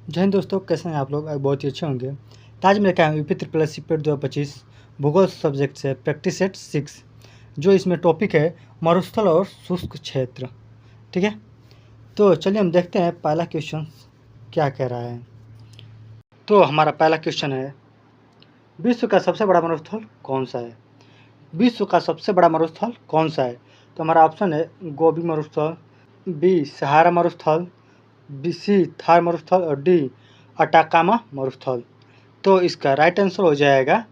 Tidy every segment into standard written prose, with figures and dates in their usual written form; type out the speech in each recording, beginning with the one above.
जय हिंद दोस्तों, कैसे हैं आप लोग? बहुत ही अच्छे होंगे। तो आज मेरे क्या यूपी ट्रिपल एस पेट 2025 भूगोल सब्जेक्ट से प्रैक्टिस सेट 6, जो इसमें टॉपिक है मरुस्थल और शुष्क क्षेत्र। ठीक है, तो चलिए हम देखते हैं पहला क्वेश्चन क्या कह रहा है। तो हमारा पहला क्वेश्चन है, विश्व का सबसे बड़ा मरुस्थल कौन सा है? विश्व का सबसे बड़ा मरुस्थल कौन सा है? तो हमारा ऑप्शन है गोबी मरुस्थल, बी सहारा मरुस्थल, बी सी थार मरुस्थल और डी अटाकामा मरुस्थल। तो इसका राइट आंसर हो जाएगा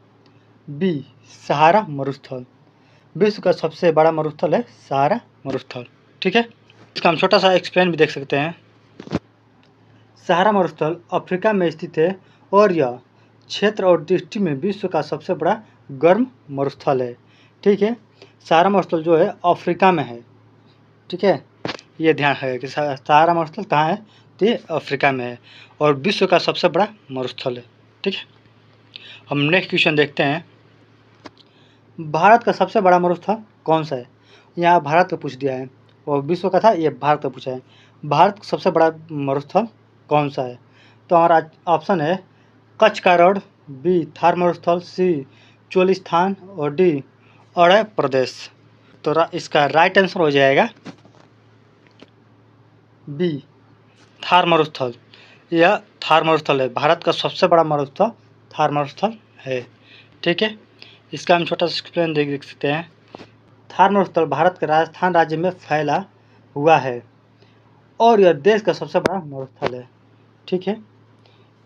बी सहारा मरुस्थल। विश्व का सबसे बड़ा मरुस्थल है सहारा मरुस्थल। ठीक है, इसका हम छोटा सा एक्सप्लेन भी देख सकते हैं। सहारा मरुस्थल अफ्रीका में स्थित है और यह क्षेत्र और दृष्टि में विश्व का सबसे बड़ा गर्म मरुस्थल है। ठीक है, सहारा मरुस्थल जो है अफ्रीका में है। ठीक है, ये ध्यान है कि सहारा मरुस्थल कहाँ है, तो ये अफ्रीका में है और विश्व का सबसे बड़ा मरुस्थल है। ठीक है, हम नेक्स्ट क्वेश्चन देखते हैं। भारत का सबसे बड़ा मरुस्थल कौन सा है? यहाँ भारत का पूछ दिया है और विश्व का था, ये भारत का पूछा है। भारत का सबसे बड़ा मरुस्थल कौन सा है? तो हमारा ऑप्शन है कच्छ का रण, बी थार मरुस्थल, सी चोलिस्तान और डी अरण्य प्रदेश। तो इसका राइट आंसर हो जाएगा बी थार मरुस्थल। यह थार मरुस्थल है, भारत का सबसे बड़ा मरुस्थल थार मरुस्थल है। ठीक है, इसका हम छोटा सा एक्सप्लेन देख सकते हैं। थार मरुस्थल भारत के राजस्थान राज्य में फैला हुआ है और यह देश का सबसे बड़ा मरुस्थल है। ठीक है,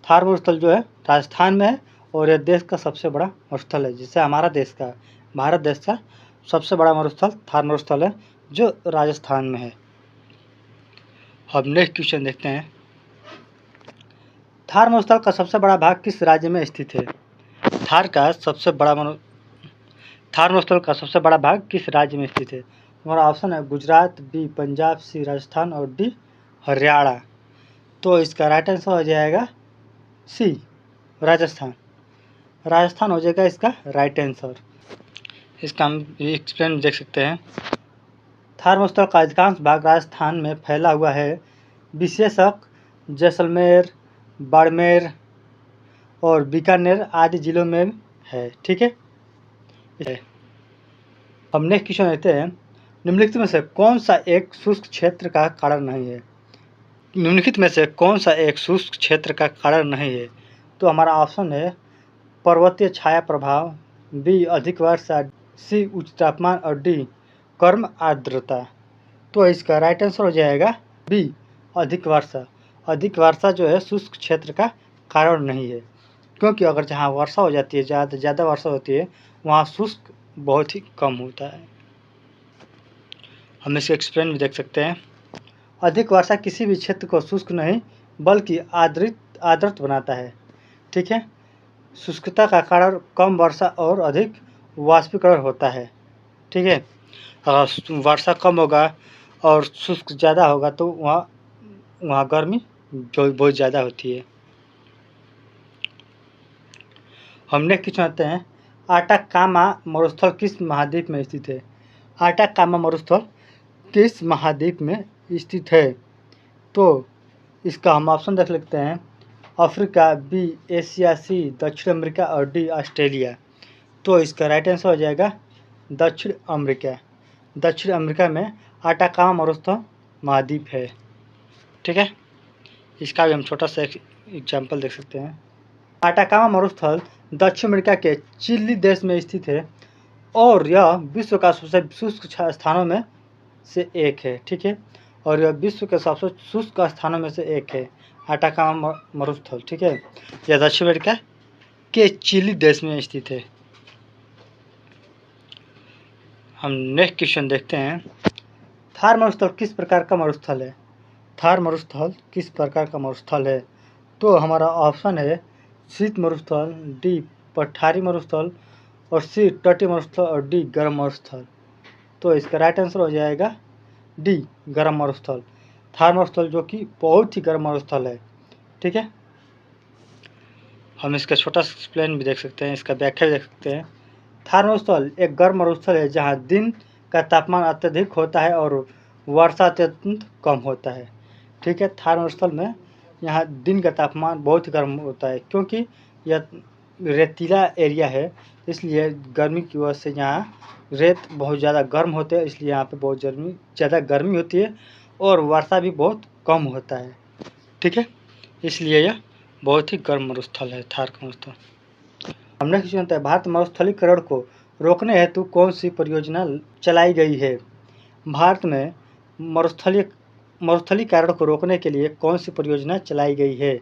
थार मरुस्थल जो है राजस्थान में है और यह देश का सबसे बड़ा मरुस्थल है, जिससे हमारा देश का, भारत देश का सबसे बड़ा मरुस्थल थार मरुस्थल है जो राजस्थान में है। अब नेक्स्ट क्वेश्चन देखते हैं। थार मरुस्थल का सबसे बड़ा भाग किस राज्य में स्थित है? थार मरुस्थल का सबसे बड़ा भाग किस राज्य में स्थित है? हमारा ऑप्शन है गुजरात, बी पंजाब, सी राजस्थान और डी हरियाणा। तो इसका राइट आंसर हो जाएगा सी राजस्थान। राजस्थान हो जाएगा इसका राइट आंसर। इसका हम एक्सप्लेन देख सकते हैं। थार मरुस्थल का अधिकांश भाग राजस्थान में फैला हुआ है, विशेषक जैसलमेर, बाड़मेर और बीकानेर आदि जिलों में है। ठीक है, हम नेक्स्ट क्वेश्चन लेते हैं। निम्नलिखित में से कौन सा एक शुष्क क्षेत्र का कारण नहीं है? निम्नलिखित में से कौन सा एक शुष्क क्षेत्र का कारण नहीं है? तो हमारा ऑप्शन है पर्वतीय छाया प्रभाव, बी अधिक वर्षा, सी उच्च तापमान और डी कम आर्द्रता। तो इसका राइट आंसर हो जाएगा बी अधिक वर्षा। अधिक वर्षा जो है शुष्क क्षेत्र का कारण नहीं है, क्योंकि अगर जहाँ वर्षा हो जाती है, ज़्यादा वर्षा होती है, वहाँ शुष्क बहुत ही कम होता है। हम इसका एक्सप्लेन भी देख सकते हैं। अधिक वर्षा किसी भी क्षेत्र को शुष्क नहीं बल्कि आर्द्र बनाता है। ठीक है, शुष्कता का कारण कम वर्षा और अधिक वाष्पीकरण होता है। ठीक है, अगर वर्षा कम होगा और शुष्क ज़्यादा होगा तो वहाँ गर्मी जो बहुत ज़्यादा होती है। हमने कुछ चाहते हैं, आटाकामा मरुस्थल किस महाद्वीप में स्थित है? आटाकामा मरुस्थल किस महाद्वीप में स्थित है? तो इसका हम ऑप्शन देख लेते हैं। अफ्रीका, बी एशिया, सी दक्षिण अमेरिका और डी ऑस्ट्रेलिया। तो इसका राइट आंसर हो जाएगा दक्षिण अमेरिका। दक्षिण अमेरिका में आटाकामा मरुस्थल महाद्वीप है। ठीक है, इसका भी हम छोटा सा एग्जाम्पल देख सकते हैं। आटाकामा मरुस्थल दक्षिण अमेरिका के चिली देश में स्थित है और यह विश्व का सबसे शुष्क स्थानों में से एक है। ठीक है, और यह विश्व के सबसे शुष्क स्थानों में से एक है आटाकामा मरुस्थल। ठीक है, यह दक्षिण अमेरिका के चिली देश में स्थित है। हम नेक्स्ट क्वेश्चन देखते हैं। थार मरुस्थल किस प्रकार का मरुस्थल है? थार मरुस्थल किस प्रकार का मरुस्थल है? तो हमारा ऑप्शन है शीत मरुस्थल, डी पठारी मरुस्थल और सी तटीय मरुस्थल और डी गर्म मरुस्थल। तो इसका राइट आंसर हो जाएगा डी गर्म मरुस्थल। थार मरुस्थल जो कि बहुत ही गर्म मरुस्थल है। ठीक है, हम इसका छोटा सा एक्सप्लेन भी देख सकते हैं, इसका व्याख्या भी देख सकते हैं। थार मरुस्थल एक गर्म मरुस्थल है जहाँ दिन का तापमान अत्यधिक होता है और वर्षा अत्यंत कम होता है। ठीक है, थार मरुस्थल में यहाँ दिन का तापमान बहुत गर्म होता है, क्योंकि यह रेतीला एरिया है, इसलिए गर्मी की वजह से यहाँ रेत बहुत ज़्यादा गर्म होते हैं, इसलिए यहाँ पे बहुत ज़्यादा गर्मी होती है और वर्षा भी बहुत कम होता है। ठीक है, इसलिए यह बहुत ही गर्म मरुस्थल है थार का मरुस्थल। हमने क्वेश्चन होता है, भारत मरुस्थलीकरण को रोकने हेतु कौन सी परियोजना चलाई गई है? भारत में मरुस्थलीकरण को रोकने के लिए कौन सी परियोजना चलाई गई है?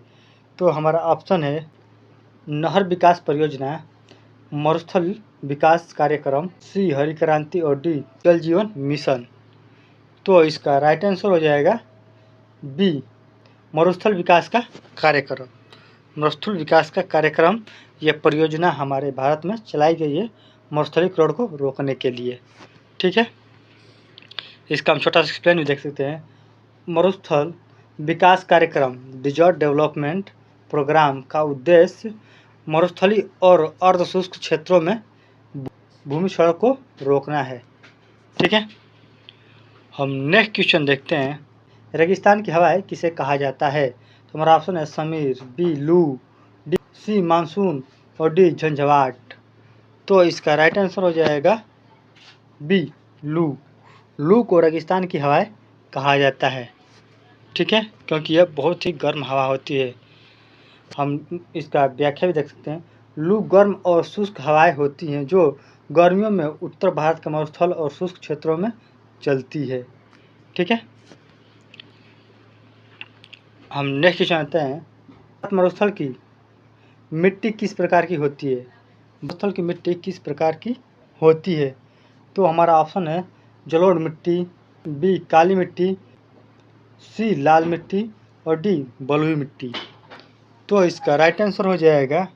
तो हमारा ऑप्शन है नहर विकास परियोजना, मरुस्थल विकास कार्यक्रम, सी हरित क्रांति और डी जल जीवन मिशन। तो इसका राइट आंसर हो जाएगा बी, मरुस्थल विकास का कार्यक्रम। मरुस्थल विकास का कार्यक्रम यह परियोजना हमारे भारत में चलाई गई है मरुस्थलीकरण को रोकने के लिए। ठीक है, इसका हम छोटा सा एक्सप्लेन भी देख सकते हैं। मरुस्थल विकास कार्यक्रम डिजर्ट डेवलपमेंट प्रोग्राम का उद्देश्य मरुस्थली और अर्धशुष्क क्षेत्रों में भूमि क्षरण को रोकना है। ठीक है, हम नेक्स्ट क्वेश्चन देखते हैं, रेगिस्तान की हवाएं किसे कहा जाता है? तो हमारा ऑप्शन है समीर, बी लू, डी सी मानसून और डी झंझावात। तो इसका राइट आंसर हो जाएगा बी लू। लू को रेगिस्तान की हवाएं कहा जाता है। ठीक है, क्योंकि यह बहुत ही गर्म हवा होती है। हम इसका व्याख्या भी देख सकते हैं। लू गर्म और शुष्क हवाएं होती हैं जो गर्मियों में उत्तर भारत के मरुस्थल और शुष्क क्षेत्रों में चलती है। ठीक है, हम नेक्स्ट क्वेश्चन आते हैं, मरुस्थल की मिट्टी किस प्रकार की होती है? मरुस्थल की मिट्टी किस प्रकार की होती है? तो हमारा ऑप्शन है जलोढ़ मिट्टी, बी काली मिट्टी, सी लाल मिट्टी और डी बलुई मिट्टी। तो इसका राइट आंसर हो जाएगा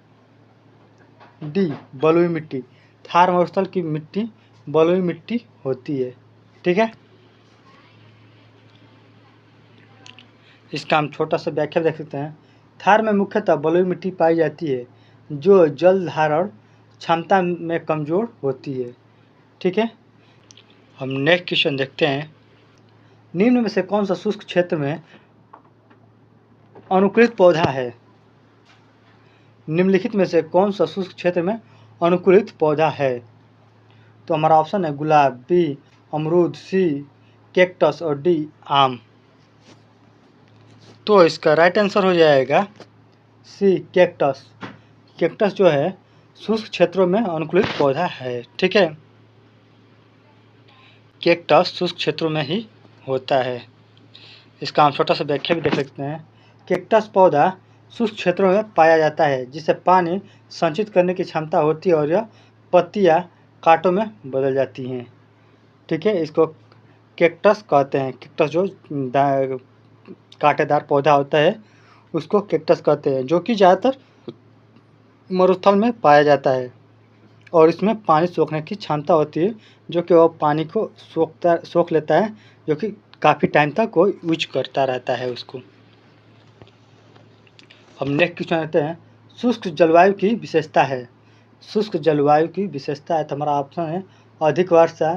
डी बलुई मिट्टी। थार मरुस्थल की मिट्टी बलुई मिट्टी होती है। ठीक है, इसका हम छोटा सा व्याख्या देख सकते हैं। थार में मुख्यतः बलुई मिट्टी पाई जाती है जो जल धारण क्षमता में कमजोर होती है। ठीक है, हम नेक्स्ट क्वेश्चन देखते हैं, निम्न में से कौन सा शुष्क क्षेत्र में अनुकूलित पौधा है? निम्नलिखित में से कौन सा शुष्क क्षेत्र में अनुकूलित पौधा है? तो हमारा ऑप्शन है गुलाब, बी अमरूद, सी कैक्टस और डी आम। तो इसका राइट आंसर हो जाएगा सी कैक्टस। कैक्टस जो है शुष्क क्षेत्रों में अनुकूलित पौधा है। ठीक है, कैक्टस शुष्क क्षेत्रों में ही होता है। इसका हम छोटा सा व्याख्या भी देख सकते हैं। कैक्टस पौधा शुष्क क्षेत्रों में पाया जाता है जिसे पानी संचित करने की क्षमता होती है और यह पत्तियां कांटों में बदल जाती हैं। ठीक है, इसको कैक्टस कहते हैं। कैक्टस जो कांटेदार पौधा होता है उसको कैक्टस कहते हैं, जो कि ज़्यादातर मरुस्थल में पाया जाता है और इसमें पानी सोखने की क्षमता होती है, जो कि वह पानी को सोख लेता है, जो कि काफ़ी टाइम तक वो यूज करता रहता है उसको। हम नेक्स्ट क्वेश्चन आते हैं, शुष्क जलवायु की विशेषता है। शुष्क जलवायु की विशेषता है तो हमारा ऑप्शन है अधिक वर्षा,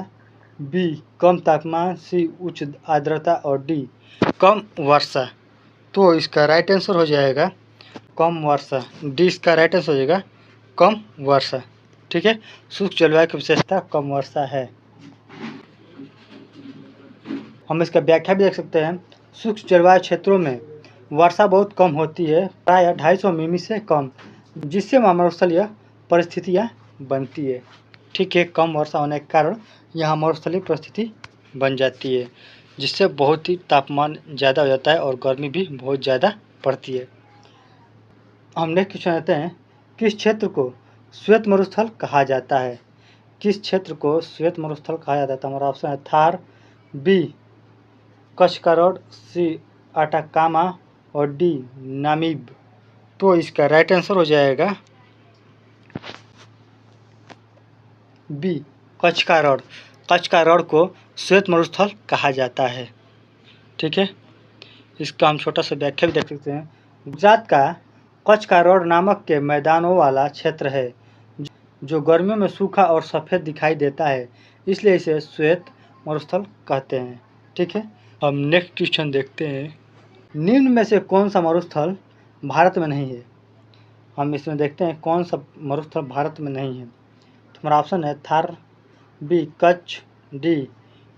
बी कम तापमान, सी उच्च आर्द्रता और डी कम वर्षा। तो इसका राइट आंसर हो जाएगा कम वर्षा। डी इसका राइट आंसर हो जाएगा कम वर्षा। ठीक है, शुष्क जलवायु की विशेषता कम वर्षा है। हम इसका व्याख्या भी देख सकते हैं। शुष्क जलवायु क्षेत्रों में वर्षा बहुत कम होती है, प्रायः 250 मिमी से कम, जिससे मरुस्थलीय परिस्थितियाँ बनती है। ठीक है, कम वर्षा होने के कारण यहाँ मरुस्थलीय परिस्थिति बन जाती है, जिससे बहुत ही तापमान ज़्यादा हो जाता है और गर्मी भी बहुत ज़्यादा पड़ती है। हम नेक्स्ट क्वेश्चन आते हैं, किस क्षेत्र को श्वेत मरुस्थल कहा जाता है? किस क्षेत्र को श्वेत मरुस्थल कहा जाता है? तो हमारा ऑप्शन है थार, बी कच्छ का रोड, सी अटाकामा और डी नामीब। तो इसका राइट आंसर हो जाएगा बी कच्छ का रोड। कच्छ का रोड को श्वेत मरुस्थल कहा जाता है। ठीक है, इसका हम छोटा सा व्याख्या भी देख सकते हैं। गुजरात का कच्छ का रोड नामक के मैदानों वाला क्षेत्र है जो गर्मियों में सूखा और सफ़ेद दिखाई देता है, इसलिए इसे श्वेत मरुस्थल कहते हैं। ठीक है, हम नेक्स्ट क्वेश्चन देखते हैं, निम्न में से कौन सा मरुस्थल भारत में नहीं है? हम इसमें देखते हैं कौन सा मरुस्थल भारत में नहीं है। तो हमारा ऑप्शन है थार, बी कच्छ, डी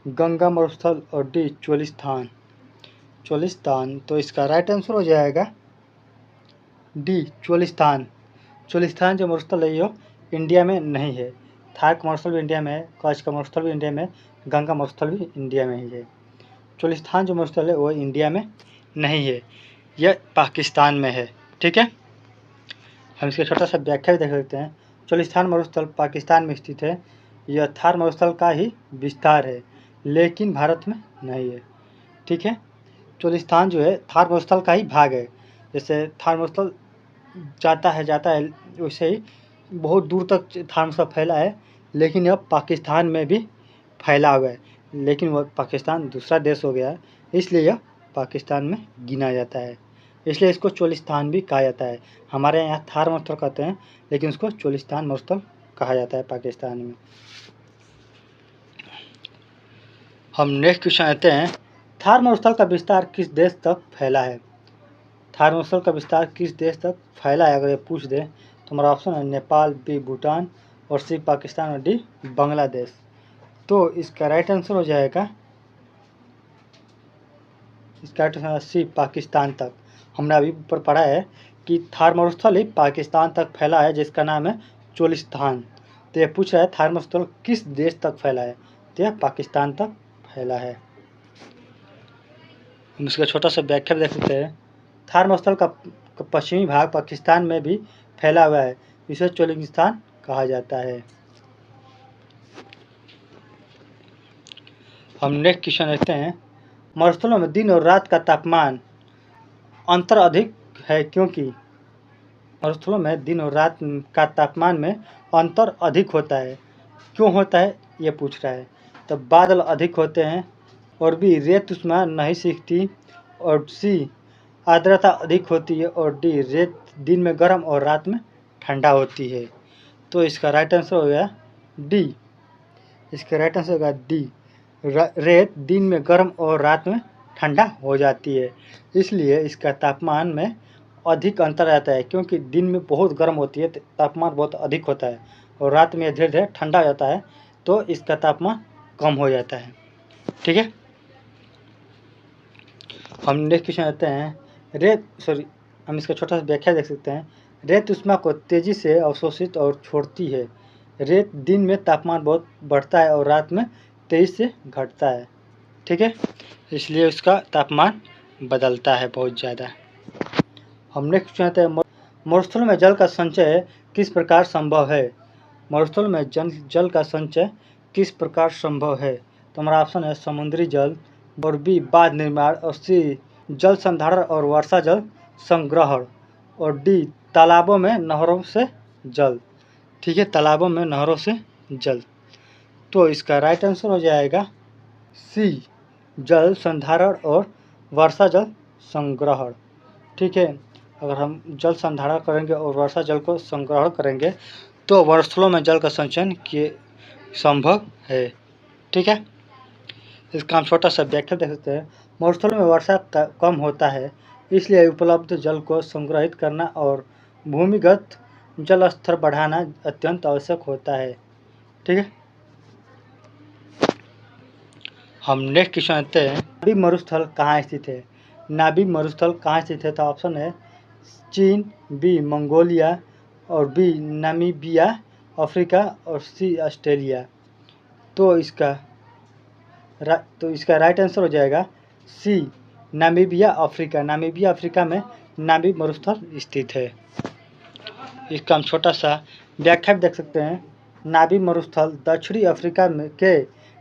गंगा मरुस्थल और डी चोलिस्तान। चोलिस्तान, तो इसका राइट आंसर हो जाएगा डी चोलिस्तान। चोलिस्तान जो मरुस्थल है यो इंडिया में नहीं है। थार का मरुस्थल भी इंडिया में है, कच्छ का मरुस्थल भी इंडिया में, गंगा मरुस्थल भी इंडिया में ही है। चोलिस्तान जो मरुस्थल है वो इंडिया में नहीं है, यह पाकिस्तान में है। ठीक है, हम इसका छोटा सा व्याख्या भी देख सकते हैं। चोलिस्तान मरुस्थल पाकिस्तान में स्थित है। यह थार मरुस्थल का ही विस्तार है, लेकिन भारत में नहीं है। ठीक है, चोलिस्तान जो है थार मरुस्थल का ही भाग है। जैसे थार मरुस्थल जाता है वैसे ही बहुत दूर तक थार मरुस्थल फैला है, लेकिन यह पाकिस्तान में भी फैला हुआ है। लेकिन वह पाकिस्तान दूसरा देश हो गया है, इसलिए यह पाकिस्तान में गिना जाता है, इसलिए इसको चोलिस्तान भी कहा जाता है। हमारे यहाँ थार मरुस्थल कहते हैं, लेकिन उसको चोलिस्तान मरुस्थल कहा जाता है पाकिस्तान में। हम नेक्स्ट क्वेश्चन आते हैं, थार मरुस्थल का विस्तार किस देश तक फैला है? थार मरुस्थल का विस्तार किस देश तक फैला है अगर ये पूछ दे तो हमारा ऑप्शन है नेपाल, बी भूटान और सी पाकिस्तान और डी बांग्लादेश। तो इसका राइट आंसर हो जाएगा सी पाकिस्तान तक। हमने अभी ऊपर पढ़ा है कि थार मरुस्थल ही पाकिस्तान तक फैला है, जिसका नाम है चोलिस्तान। तो ये पूछ रहा है थार मरुस्थल किस देश तक फैला है, तो यह पाकिस्तान तक फैला है। हम इसका छोटा सा व्याख्या देख सकते हैं। थार मरुस्थल का पश्चिमी भाग पाकिस्तान में भी फैला हुआ है, इसे चोलिस्तान कहा जाता है। हम नेक्स्ट क्वेश्चन देखते हैं, मरुस्थलों में दिन और रात का तापमान अंतर अधिक है क्योंकि? मरुस्थलों में दिन और रात का तापमान में अंतर अधिक होता है, क्यों होता है ये पूछ रहा है। तो बादल अधिक होते हैं, और बी रेत उष्मा नहीं सीखती, और सी आर्द्रता अधिक होती है, और डी रेत दिन में गर्म और रात में ठंडा होती है। तो इसका राइट आंसर हो गया डी। इसका राइट आंसर होगा डी, रेत दिन में गर्म और रात में ठंडा हो जाती है, इसलिए इसका तापमान में अधिक अंतर आता है, क्योंकि दिन में बहुत गर्म होती है, तापमान बहुत अधिक होता है, और रात में धीरे धीरे ठंडा हो जाता है, तो इसका तापमान कम हो जाता है। ठीक है, हम नेक्स्ट क्वेश्चन आते हैं, हम इसका छोटा सा व्याख्या देख सकते हैं। रेत उष्मा को तेजी से अवशोषित और छोड़ती है। रेत दिन में तापमान बहुत बढ़ता है और रात में तेजी से घटता है। ठीक है, इसलिए उसका तापमान बदलता है बहुत ज़्यादा। हम नेक्स्ट चाहते हैं, मरुस्थल में जल का संचय किस प्रकार संभव है? मरुस्थल में जल का संचय किस प्रकार संभव है? तो हमारा ऑप्शन है समुद्री जल, और बी बांध निर्माण, और सी जल संधारण और वर्षा जल संग्रहण, और डी तालाबों में नहरों से जल। ठीक है, तालाबों में नहरों से जल। तो इसका राइट आंसर हो जाएगा सी जल संधारण और वर्षा जल संग्रहण। ठीक है, अगर हम जल संधारण करेंगे और वर्षा जल को संग्रहण करेंगे तो मरुस्थलों में जल का संचयन संभव है। ठीक है, इसका हम छोटा सा व्याख्या देख सकते हैं। मरुस्थलों में वर्षा कम होता है, इसलिए उपलब्ध जल को संग्रहित करना और भूमिगत जल स्तर बढ़ाना अत्यंत आवश्यक होता है। ठीक है, हम नेक्स्ट क्वेश्चन आते हैं, नाबी मरुस्थल कहाँ स्थित है? नाबी मरुस्थल कहाँ स्थित है? तो ऑप्शन है चीन, बी मंगोलिया, और बी नामीबिया अफ्रीका, और सी ऑस्ट्रेलिया। तो इसका राइट आंसर हो जाएगा सी नामीबिया अफ्रीका। नामीबिया अफ्रीका में नाबी मरुस्थल स्थित है। इसका हम छोटा सा व्याख्या देख सकते हैं। नाबी मरुस्थल दक्षिणी अफ्रीका में के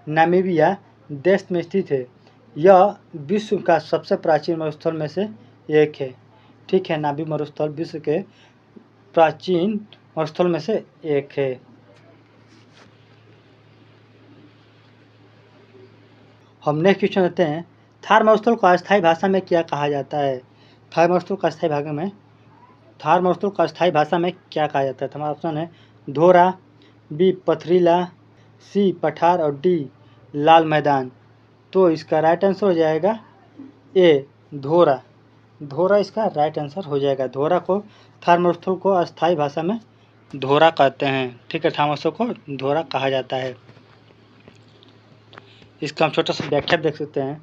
नामीबिया देश में स्थित है। यह विश्व का सबसे प्राचीन मरुस्थल में से एक है। ठीक है, नाबी मरुस्थल विश्व के प्राचीन मरुस्थल में से एक है। हम नेक्स्ट क्वेश्चन लेते हैं, थार मरुस्थल को अस्थायी भाषा में क्या कहा जाता है? थार मरुस्थल का अस्थायी भाषा में क्या कहा जाता है? तो हमारा ऑप्शन है धोरा, बी पथरीला, सी पठार, और डी लाल मैदान। तो इसका राइट आंसर हो जाएगा ए धोरा। धोरा इसका राइट आंसर हो जाएगा। धोरा को थर्मोस्थल को अस्थाई भाषा में धोरा कहते हैं। ठीक है, थर्मोस्थल को धोरा कहा जाता है। इसका हम छोटा सा व्याख्या देख सकते हैं।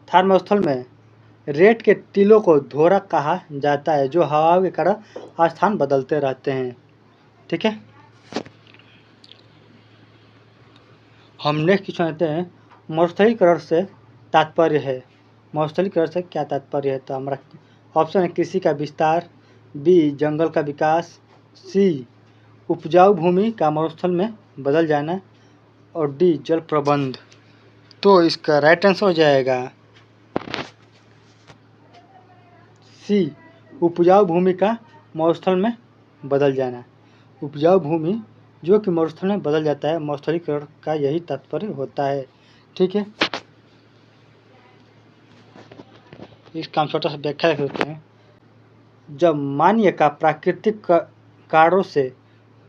थर्मोस्थल में रेत के टीलों को धोरा कहा जाता है जो हवा के कारण स्थान बदलते रहते हैं। ठीक है, हम नेक्स्ट क्वेश्चन लेते हैं। मरुस्थलीकरण से तात्पर्य है। मरुस्थलीकरण से क्या तात्पर्य है? तो हमारा ऑप्शन है कृषि का विस्तार, बी जंगल का विकास, सी उपजाऊ भूमि का मरुस्थल में बदल जाना और डी जल प्रबंध। तो इसका राइट आंसर हो जाएगा सी उपजाऊ भूमि का मरुस्थल में बदल जाना। उपजाऊ भूमि जो कि मरुस्थल में बदल जाता है, मरुस्थलीकरण का यही तात्पर्य होता है। ठीक है, इसका हम छोटा सा व्याख्या देख सकते हैं। जब मानवीय का प्राकृतिक कारणों से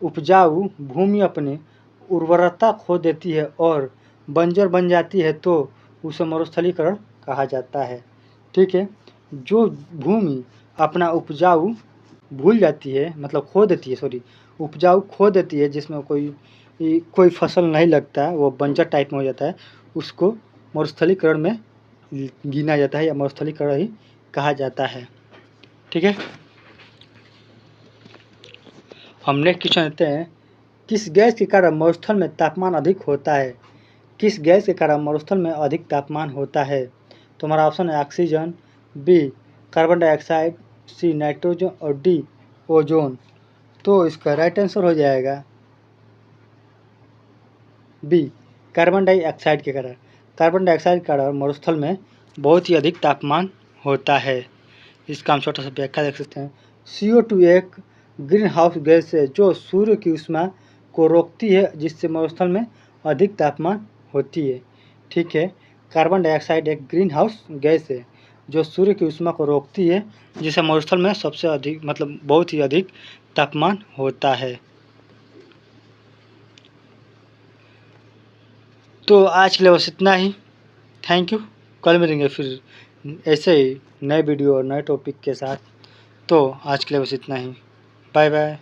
उपजाऊ भूमि अपनी उर्वरता खो देती है और बंजर बन जाती है तो उसे मरुस्थलीकरण कहा जाता है। ठीक है, जो भूमि अपना उपजाऊ भूल जाती है, मतलब खो देती है, उपजाऊ खो देती है, जिसमें कोई फसल नहीं लगता, वो बंजर टाइप में हो जाता है, उसको मरुस्थलीकरण में गिना जाता है या मरुस्थलीकरण ही कहा जाता है। ठीक है, हम नेक्स्ट क्वेश्चन लेते हैं। किस गैस के कारण मरुस्थल में तापमान अधिक होता है? किस गैस के कारण मरुस्थल में अधिक तापमान होता है? तो हमारा ऑप्शन है oxygen, B carbon dioxide, C nitrogen और डी ओजोन। तो इसका राइट आंसर हो जाएगा बी कार्बन डाइऑक्साइड के कारण। कार्बन डाइऑक्साइड के कारण मरुस्थल में बहुत ही अधिक तापमान होता है। इसका हम छोटा सा व्याख्या देख सकते हैं। CO2 एक ग्रीन हाउस गैस है जो सूर्य की ऊष्मा को रोकती है, जिससे मरुस्थल में अधिक तापमान होती है। ठीक है, कार्बन डाइऑक्साइड एक ग्रीन हाउस गैस है जो सूर्य की ऊष्मा को रोकती है, जिससे मरुस्थल में सबसे अधिक मतलब बहुत ही अधिक तापमान होता है। तो आज के लिए बस इतना ही। Thank you. कल मिलेंगे फिर ऐसे ही नए वीडियो और नए टॉपिक के साथ। तो आज के लिए बस इतना ही। Bye bye.